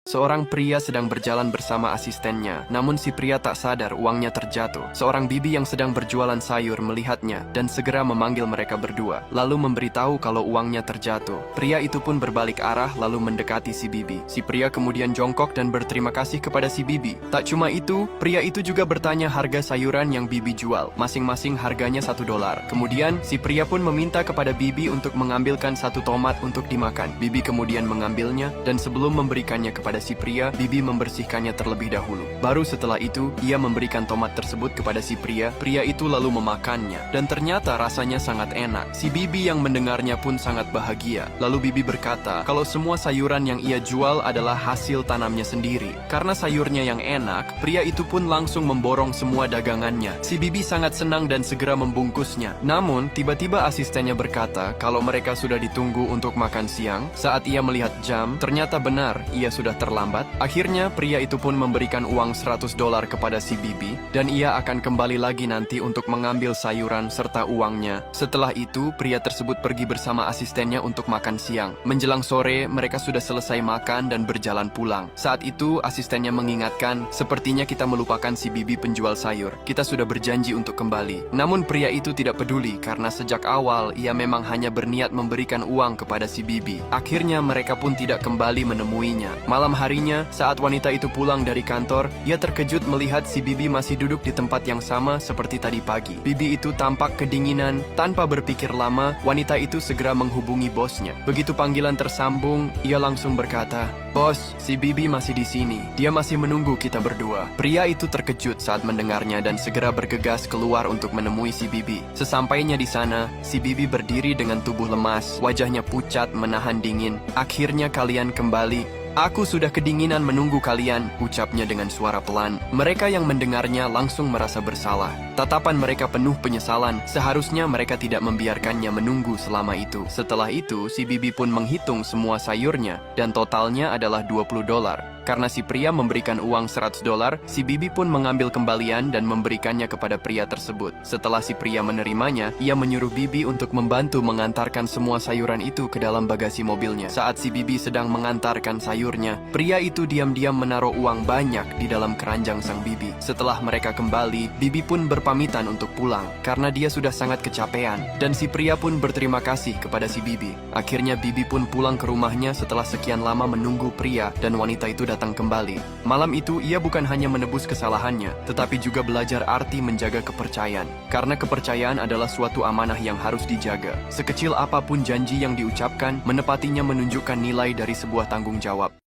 Seorang pria sedang berjalan bersama asistennya, namun si pria tak sadar uangnya terjatuh. Seorang bibi yang sedang berjualan sayur melihatnya dan segera memanggil mereka berdua, lalu memberitahu kalau uangnya terjatuh. Pria itu pun berbalik arah lalu mendekati si bibi. Si pria kemudian jongkok dan berterima kasih kepada si bibi. Tak cuma itu, pria itu juga bertanya harga sayuran yang bibi jual. Masing-masing harganya $1. Kemudian, si pria pun meminta kepada bibi untuk mengambilkan 1 tomat untuk dimakan. Bibi kemudian mengambilnya dan sebelum memberikannya kepada si pria, bibi membersihkannya terlebih dahulu. Baru setelah itu, ia memberikan tomat tersebut kepada si pria. Pria itu lalu memakannya, dan ternyata rasanya sangat enak. Si bibi yang mendengarnya pun sangat bahagia. Lalu bibi berkata, kalau semua sayuran yang ia jual adalah hasil tanamnya sendiri. Karena sayurnya yang enak, pria itu pun langsung memborong semua dagangannya. Si bibi sangat senang dan segera membungkusnya. Namun, tiba-tiba asistennya berkata, kalau mereka sudah ditunggu untuk makan siang, saat ia melihat jam, ternyata benar, ia sudah terlambat. Akhirnya pria itu pun memberikan uang $100 kepada si bibi dan ia akan kembali lagi nanti untuk mengambil sayuran serta uangnya. Setelah itu, pria tersebut pergi bersama asistennya untuk makan siang. Menjelang sore, mereka sudah selesai makan dan berjalan pulang. Saat itu, asistennya mengingatkan, sepertinya kita melupakan si bibi penjual sayur. Kita sudah berjanji untuk kembali. Namun pria itu tidak peduli karena sejak awal ia memang hanya berniat memberikan uang kepada si bibi. Akhirnya mereka pun tidak kembali menemuinya. Malam harinya, saat wanita itu pulang dari kantor, ia terkejut melihat si bibi masih duduk di tempat yang sama seperti tadi pagi. Bibi itu tampak kedinginan. Tanpa berpikir lama, wanita itu segera menghubungi bosnya. Begitu panggilan tersambung, ia langsung berkata, "Bos, si bibi masih di sini. Dia masih menunggu kita berdua." Pria itu terkejut saat mendengarnya dan segera bergegas keluar untuk menemui si bibi. Sesampainya di sana, si bibi berdiri dengan tubuh lemas, wajahnya pucat menahan dingin. "Akhirnya kalian kembali. Aku sudah kedinginan menunggu kalian," ucapnya dengan suara pelan. Mereka yang mendengarnya langsung merasa bersalah. Tatapan mereka penuh penyesalan. Seharusnya mereka tidak membiarkannya menunggu selama itu. Setelah itu, si bibi pun menghitung semua sayurnya dan totalnya adalah $20. Karena si pria memberikan uang $100, si bibi pun mengambil kembalian dan memberikannya kepada pria tersebut. Setelah si pria menerimanya, ia menyuruh bibi untuk membantu mengantarkan semua sayuran itu ke dalam bagasi mobilnya. Saat si bibi sedang mengantarkan sayurnya, pria itu diam-diam menaruh uang banyak di dalam keranjang sang bibi. Setelah mereka kembali, bibi pun berpamitan untuk pulang karena dia sudah sangat kecapean, dan si pria pun berterima kasih kepada si bibi. Akhirnya bibi pun pulang ke rumahnya setelah sekian lama menunggu pria dan wanita itu datang kembali. Malam itu ia bukan hanya menebus kesalahannya, tetapi juga belajar arti menjaga kepercayaan. Karena kepercayaan adalah suatu amanah yang harus dijaga. Sekecil apapun janji yang diucapkan, menepatinya menunjukkan nilai dari sebuah tanggung jawab.